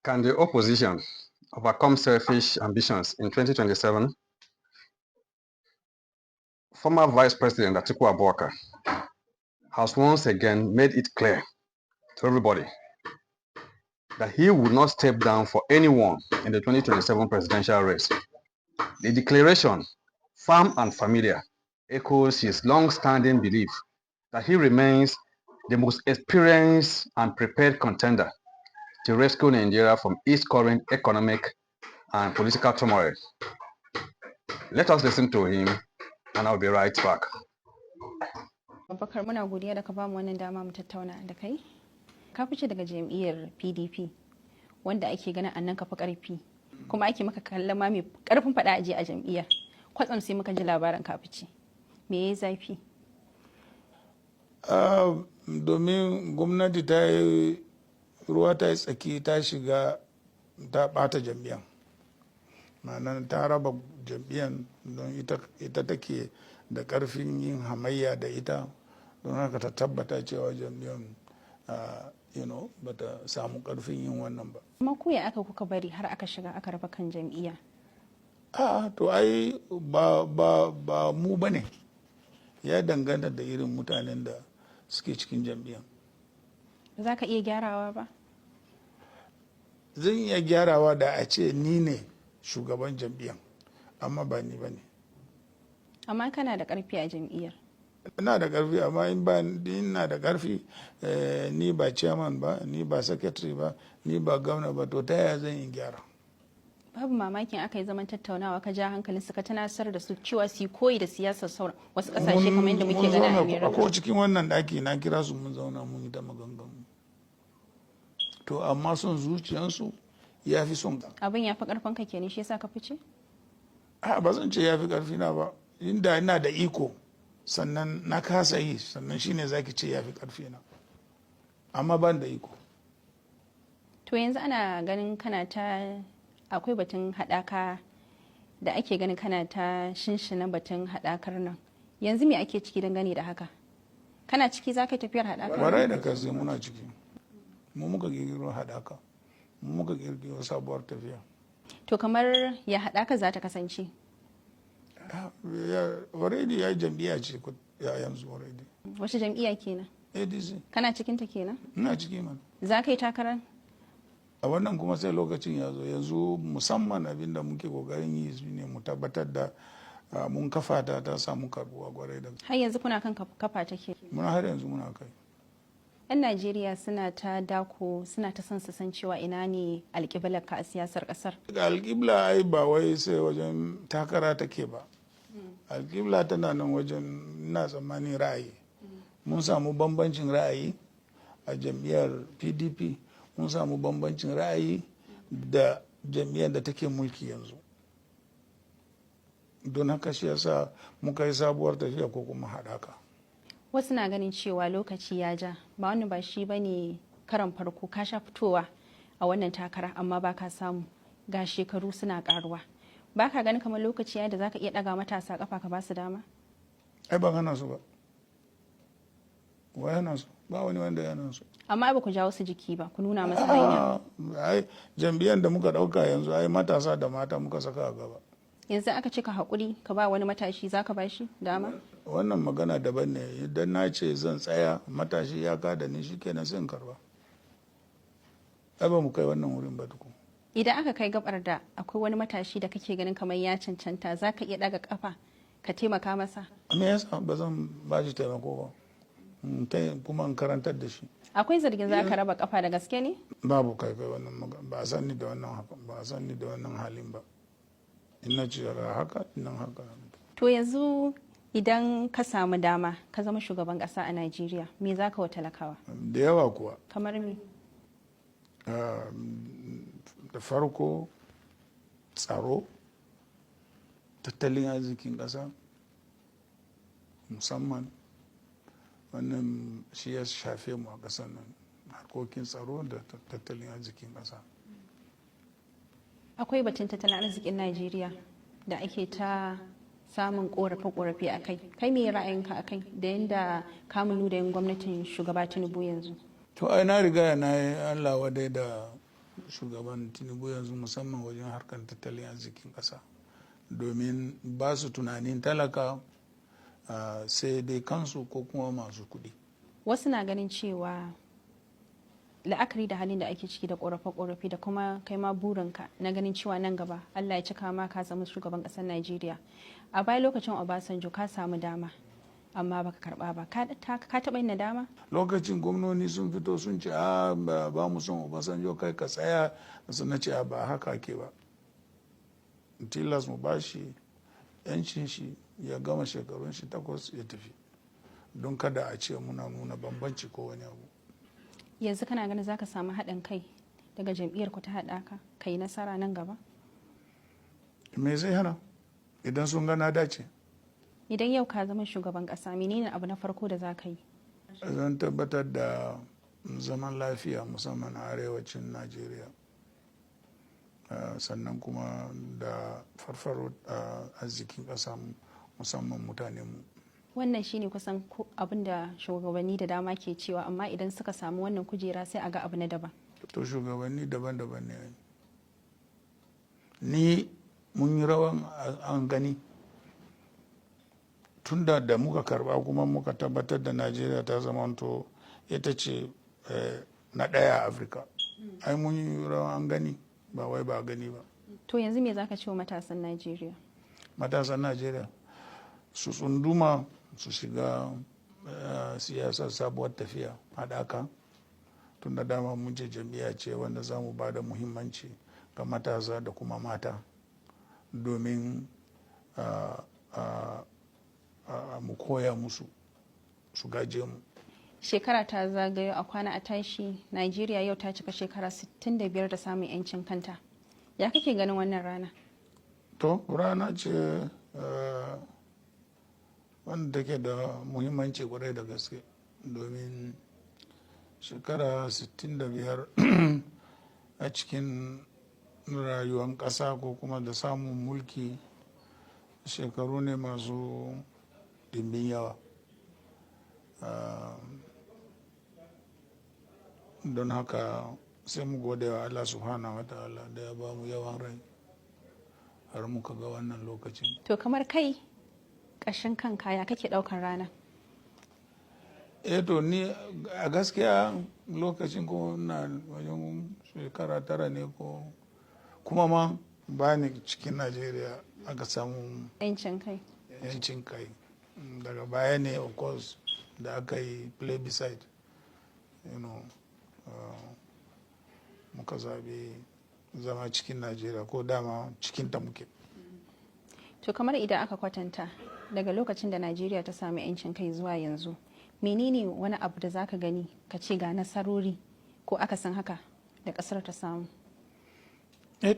Can the opposition overcome selfish ambitions in 2027? Former Vice President Atiku Abubakar has once again made it clear to everybody that he would not step down for anyone in the 2027 presidential race. The declaration, firm and familiar, echoes his long-standing belief that he remains the most experienced and prepared contender to rescue Nigeria from its current economic and political turmoil. Let us listen to him, and I'll be right back. Abubakar, muna godiya da ka bamu wannan dama mu tattauna da kai. Ka fice daga jam'iyyar PDP wanda ake ganin annan ka fi karfi kuma ake maka kallon ma mai karfin fada aje a jam'iyyar. Kwatsam sai muka ji labarin ka fice. Me yayi zafi? Domin gwamnati ta yi ruwa ta yi tsaki ta shiga ta bata jam'iyyar. Ma'ana ta raba jam'iyyar don ita take da karfin yin hamayya da ita, don haka ta tabbata cewa jam'iyyar ba ta samu karfin yin wannan ba. Amma ku ya aka kuka bari har aka shiga aka raba kan jam'iyya? To ai ba mu bane, ya danganta da irin mutanen da suke cikin jam'iyyar. Za ka iya gyarawa ba? Zan iya gyarawa da a ce ni ne shugaban jam'iyyar, amma ba ni ba ne. Amma kana da ƙarfi a jam'iyyar? Ina da ƙarfi, amma ina da ƙarfi ni ba chairman ba, ni ba secretary ba, ni ba gwamna ba, to ta yaya zan yi gyara? Babu mamakin aka yi zaman tattaunawa ka ja hankalin su ka tunasar da su cewa su yi koyi da siyasar sauran wasu ƙasashe kamar yadda muke gani a America. Ko cikin wannan ɗaki na kira su mun zauna mun yi ta maganganu. To amma son zuciyansu ya fi son ka. Abin ya fi ƙarfin ka kenan shi yasa ka fice? Ba zan ce ya fi ƙarfi na ba. Inda ina da iko sannan na kasa yi, sannan shine zaki ce ya fi ƙarfi na. Amma ban da iko. To yanzu ana ganin kana ta akwai batun haɗaka da ake ganin kana ta shinshina batun haɗakar nan. Yanzu me ake ciki dangane da haka? Kana ciki za ka yi tafiyar haɗaka? Warai da kasi muna ciki. Mu muka kirkiro haɗaka. Mu muka kirkiro sabuwar tafiya. To kamar ya haɗaka za ta kasance? Already ya jam'iyya ce yanzu already. Wace jam'iyya kenan? ADC. Kana cikinta kenan? Ina ciki mana. Za ka yi takarar? A wannan kuma sai lokacin ya zo, yanzu musamman abin da muke kokarin yi ne mu tabbatar da mun kafa ta samu karbuwa gwarai da. Har yanzu kuna kan kafa take? Muna har yanzu muna kai. 'Yan Najeriya suna ta dako suna ta son su san cewa ina ne alƙiblar ka a siyasar ƙasar. Alƙibla ai ba wai sai wajen takara take ba. Alƙibla tana nan wajen ina tsammanin ra'ayi. Mun samu bambancin ra'ayi a jam'iyyar PDP, mun samu bambancin ra'ayi da jam'iyyar da take mulki yanzu. Don haka shi yasa muka yi sabuwar tafiya ko kuma haɗaka. Wasu na ganin cewa lokaci ya ja, ba wani ba shi bane karan farko ka sha fitowa a wannan takara amma ba ka samu, ga shekaru suna karuwa. Ba ka ganin kamar lokaci ya da za ka iya ɗaga matasa kafa ka ba su dama? Ai ban hana su ba. Wa yana su? Ba wani wanda yana su. Amma ba ku jawo su jiki ba, ku nuna masa hanya. Ai jam'iyyar da muka ɗauka yanzu ai matasa da mata muka saka a gaba. Yanzu aka cika haƙuri ka ba wani matashi za ka ba shi dama? Wannan magana daban ne, idan na ce zan tsaya matashi ya kada ni shikenan sai in karba. Ai ba mu kai wannan wurin ba tukun. Idan aka kai gabar da akwai wani matashi da kake ganin kamar ya cancanta, za ka iya ɗaga kafa ka taimaka masa? Me yasa ba zan ba shi taimako ba, kuma in karantar da shi. Akwai zargin za ka raba kafa da gaske ne? Babu kai wannan magana, ba a san ni da wannan halin ba. Ina ce haka nan haka. To yanzu idan ka samu dama ka zama shugaban kasa a Najeriya, me za ka wa talakawa? Da yawa kuwa. Kamar me? Da farko tsaro, tattalin arzikin ƙasa musamman wannan shi ya shafe mu a ƙasar nan, harkokin tsaro da tattalin arzikin ƙasa. Akwai batun tattalin arzikin Najeriya da ake ta samun korafe-korafe a kai. Kai me ra'ayinka a kai da yadda kamun da yin gwamnatin shugaba Tinubu yanzu? To ai na riga na yi Allah wadai da shugaban Tinubu yanzu musamman wajen harkar tattalin arzikin ƙasa, domin ba su tunanin talaka sai dai kansu ko kuma masu kuɗi. Wasu na ganin cewa la'akari da halin da ake ciki da ƙorafe-ƙorafe da kuma kai ma burinka na ganin cewa nan gaba Allah ya cika ma ka zama shugaban ƙasar Najeriya. A baya lokacin Obasanjo ka samu dama amma baka karba ba, ka taɓa yin nadama? Lokacin gwamnoni sun fito sun ce ba mu son Obasanjo, kai ka tsaya, na ce ba haka ke ba, tilas mu ba shi yancin shi ya gama shekarun shi 8 ya tafi, don kada a ce muna nuna bambanci ko wani abu. Yanzu kana ganin zaka samu haɗin kai daga jam'iyyar ku ta haɗaka kai nasara nan gaba? Me zai hana idan sun gana dace? Idan yau ka zama shugaban ƙasa, menene abu na farko da za ka yi? Zan tabbatar da zaman lafiya musamman a arewacin Najeriya, sannan kuma da farfaro arzikin ƙasa musamman mutanenmu. Wannan shine kusan abin da shugabanni da dama ke cewa, amma idan suka samu wannan kujera sai a ga abu na daban. To shugabanni daban-daban ne. Ni mun yi rawan an gani tunda da muka karba kuma muka tabbatar da Najeriya ta zamanto ita ce na ɗaya a Afirka. Ai mun yi rawan an gani, ba wai ba gani ba. To yanzu me zaka ce wa matasan Najeriya? Matasan Najeriya su tsunduma su shiga siyasar sabuwar tafiya haɗaka, tun da dama mun ce jam'iyya ce wanda za mu ba da muhimmanci ga matasa da kuma mata domin mu koya musu su gaje mu. Shekara ta zagayo a kwana a tashi, Najeriya yau ta cika shekara 65 da samun 'yancin kanta. Ya kake ganin wannan rana? To rana ce wanda take da muhimmanci kwarai da gaske, domin shekara 65 a cikin rayuwar ƙasa ko kuma da samun mulki shekaru ne masu dimbin yawa. Don haka sai mu gode wa Allah subhanahu wa ta'ala da ya ba mu yawan rai har muka ga wannan lokacin. To kamar kai ƙashin kan kaya kake ɗaukar rana? To ni a gaskiya lokacin ko na wajen shekara 9 ne ko kuma ma ba ni cikin Najeriya aka samu yancin kai. Daga baya ne of course da aka yi plebiscite, muka zaɓi zama cikin Najeriya, ko dama cikin ta muke. To kamar idan aka kwatanta daga lokacin da Najeriya ta sami 'yancin kai zuwa yanzu, menene wani abu da zaka gani ka ce ga nasarori ko aka san haka da ƙasar ta samu?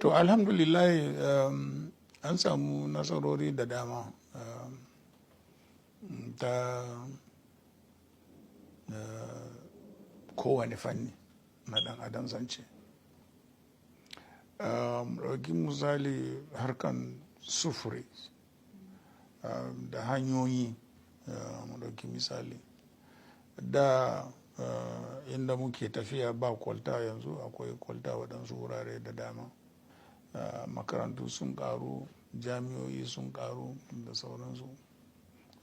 To alhamdulillah an samu nasarori da dama ta kowane fanni na dan adam zance. Ɗauki misali harkan sufuri da hanyoyi, mu ɗauki misali da inda muke tafiya ba kwalta, yanzu akwai kwalta waɗansu wurare da dama. Makarantu sun ƙaru, jami'o'i sun ƙaru da sauransu.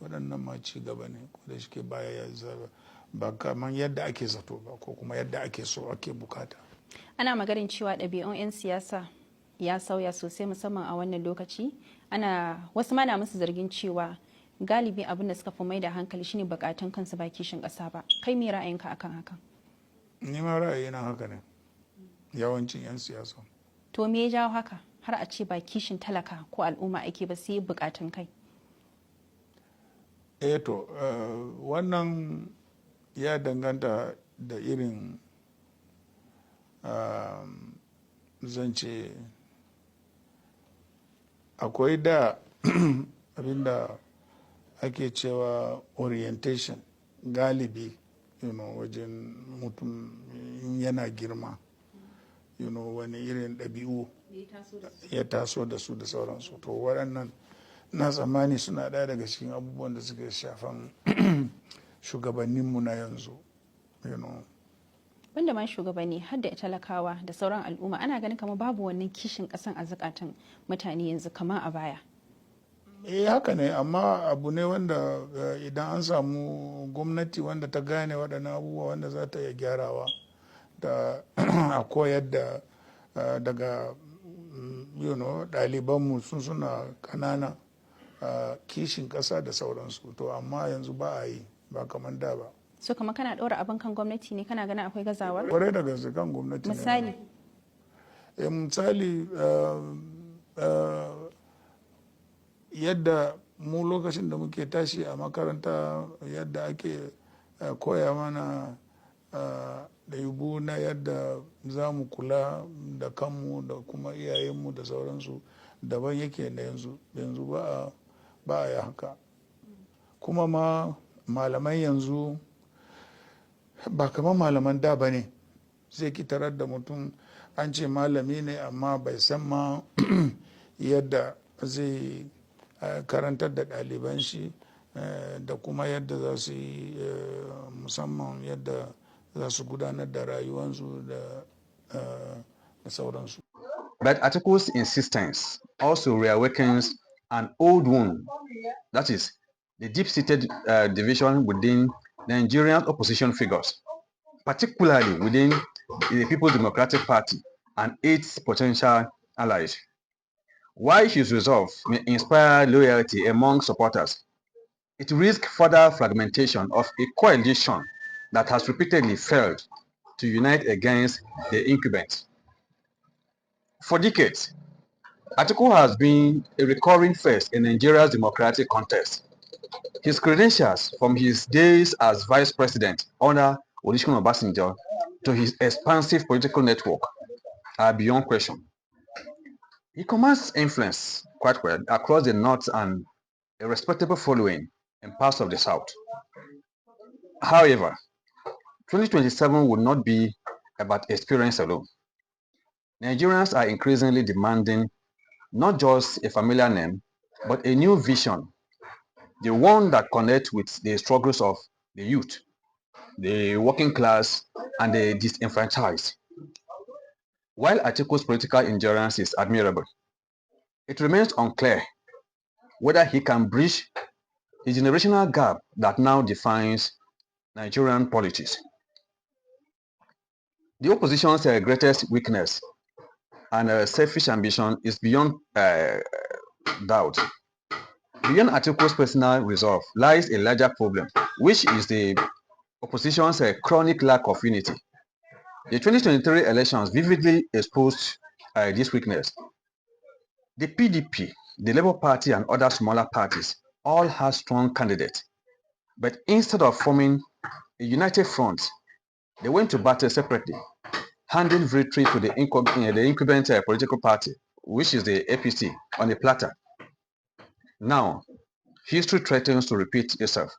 Waɗannan ma ci gaba ne, ko da shike baya ya zaba ba kamar yadda ake zato ba ko kuma yadda ake so ake bukata. Ana maganin cewa ɗabi'un 'yan siyasa ya sauya sosai musamman a wannan lokaci. Wasu ma na musu zargin cewa galibi abin da suka fi mai da hankali shine bukatun kansu ba kishin ƙasa ba. Kai me ra'ayinka akan hakan? Ni ma ra'ayina haka ne, yawancin 'yan siyasa. To me ya jawo haka har a ce ba kishin talaka ko al'umma ake ba sai bukatun kai? To wannan ya danganta da irin zance. Akwai da abinda ake cewa orientation galibi wajen mutum yana girma, wani irin ɗabi'u ya taso da su da sauransu. To waɗannan na tsammani suna ɗaya daga cikin abubuwan da suke shafan shugabanninmu na yanzu. Banda ma shugabanni har da talakawa da sauran al'umma ana ganin kamar babu wannan kishin ƙasan a zukatan mutane yanzu kamar a baya. Haka ne, amma abu ne wanda idan an samu gwamnati wanda ta gane waɗannan abubuwa wanda za ta iya gyarawa da a koyar da daga ɗalibanmu suna ƙanana kishin ƙasa da sauransu, to amma yanzu ba a yi, ba kamar da ba. So kamar kana ɗora abin kan gwamnati ne, kana ganin akwai gazawar? Kwarai da gaske kan gwamnati ne. Misali? Misali yadda mu lokacin da muke tashi a makaranta yadda ake koya mana ɗaibu na yadda za mu kula da kanmu da kuma iyayenmu da sauransu daban yake da yanzu ba a yi haka. Kuma ma malaman yanzu ba kamar malaman da ba ne, zai ki tarar da mutum an ce malami ne amma bai san ma yadda zai karantar da ɗaliban shi da kuma yadda za su yi musamman yadda za su gudanar da rayuwansu da sauransu. But Atiku's insistence also reawakens an old wound, that is, the deep-seated division within Nigerian opposition figures, particularly within the People's Democratic Party and its potential allies. While his resolve may inspire loyalty among supporters, it risks further fragmentation of a coalition that has repeatedly failed to unite against the incumbent. For decades, Atiku has been a recurring face in Nigeria's democratic contest. His credentials from his days as vice president under Olusegun Obasanjo to his expansive political network are beyond question. He commands influence quite well across the north and a respectable following in parts of the south. However, 2027 would not be about experience alone. Nigerians are increasingly demanding not just a familiar name, but a new vision, the one that connects with the struggles of the youth, the working class, and the disenfranchised. While Atiku's political endurance is admirable, it remains unclear whether he can bridge the generational gap that now defines Nigerian politics. The opposition's greatest weakness and selfish ambition is beyond doubt. Beyond Atiku's personal resolve lies a larger problem, which is the opposition's chronic lack of unity. The 2023 elections vividly exposed this weakness. The PDP, the Labour Party, and other smaller parties all had strong candidates, but instead of forming a united front, they went to battle separately, handing victory to the incumbent political party, which is the APC, on a platter. Now, history threatens to repeat itself.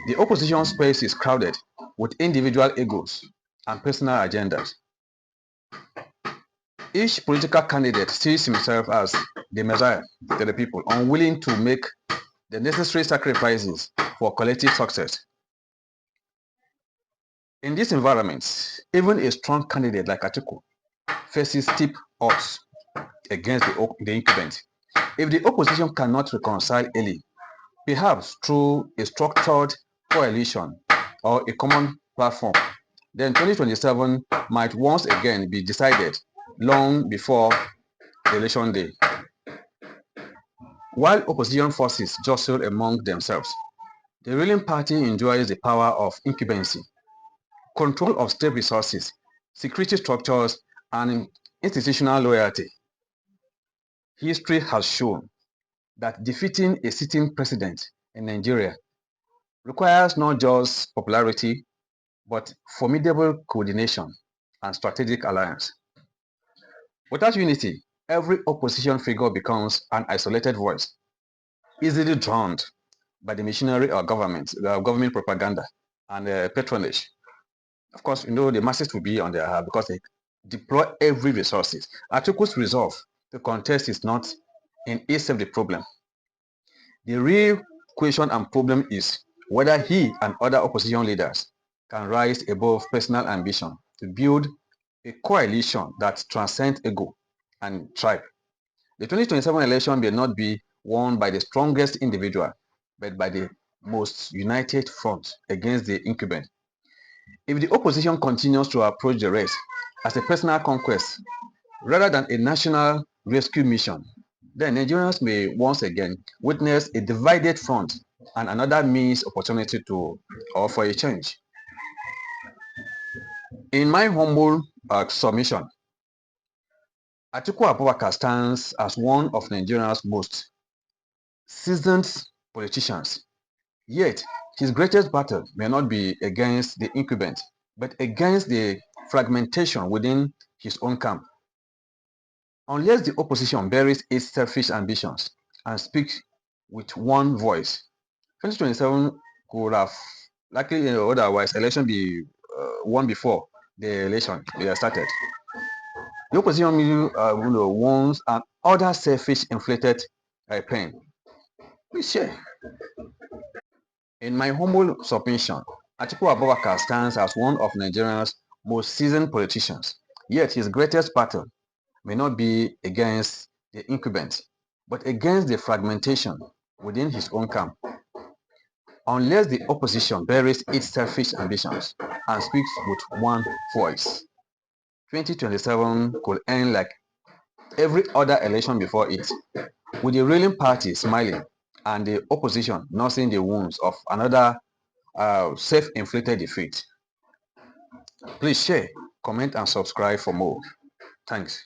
The opposition space is crowded with individual egos and personal agendas. Each political candidate sees himself as the messiah to the people, unwilling to make the necessary sacrifices for collective success. In this environment, even a strong candidate like Atiku faces steep odds against the incumbent. If the opposition cannot reconcile early, perhaps through a structured coalition or a common platform, then 2027 might once again be decided long before the election day. While opposition forces jostle among themselves, the ruling party enjoys the power of incumbency, control of state resources, security structures, and institutional loyalty. History has shown that defeating a sitting president in Nigeria requires not just popularity, but formidable coordination and strategic alliance. Without unity, every opposition figure becomes an isolated voice, easily drowned by the machinery of government propaganda and patronage. Of course, the masses will be on their hand because they deploy every resources. Atiku's resolve to contest is not in itself the problem. The real question and problem is whether he and other opposition leaders can rise above personal ambition to build a coalition that transcends ego and tribe. The 2027 election may not be won by the strongest individual, but by the most united front against the incumbent. If the opposition continues to approach the race as a personal conquest rather than a national rescue mission, then Nigerians may once again witness a divided front and another missed opportunity to or for a change. In my humble submission, Atiku Abubakar stands as one of Nigeria's most seasoned politicians. Yet, his greatest battle may not be against the incumbent, but against the fragmentation within his own camp. Unless the opposition buries its selfish ambitions and speaks with one voice, 2027 could have likely otherwise election be won before the election started. The opposition wants an other selfish inflated pain. Please share. In my humble submission, Atiku Abubakar stands as one of Nigeria's most seasoned politicians. Yet his greatest battle may not be against the incumbent, but against the fragmentation within his own camp. Unless the opposition buries its selfish ambitions and speaks with one voice, 2027 could end like every other election before it, with the ruling party smiling and the opposition nursing the wounds of another self-inflicted defeat. Please share, comment, and subscribe for more. Thanks.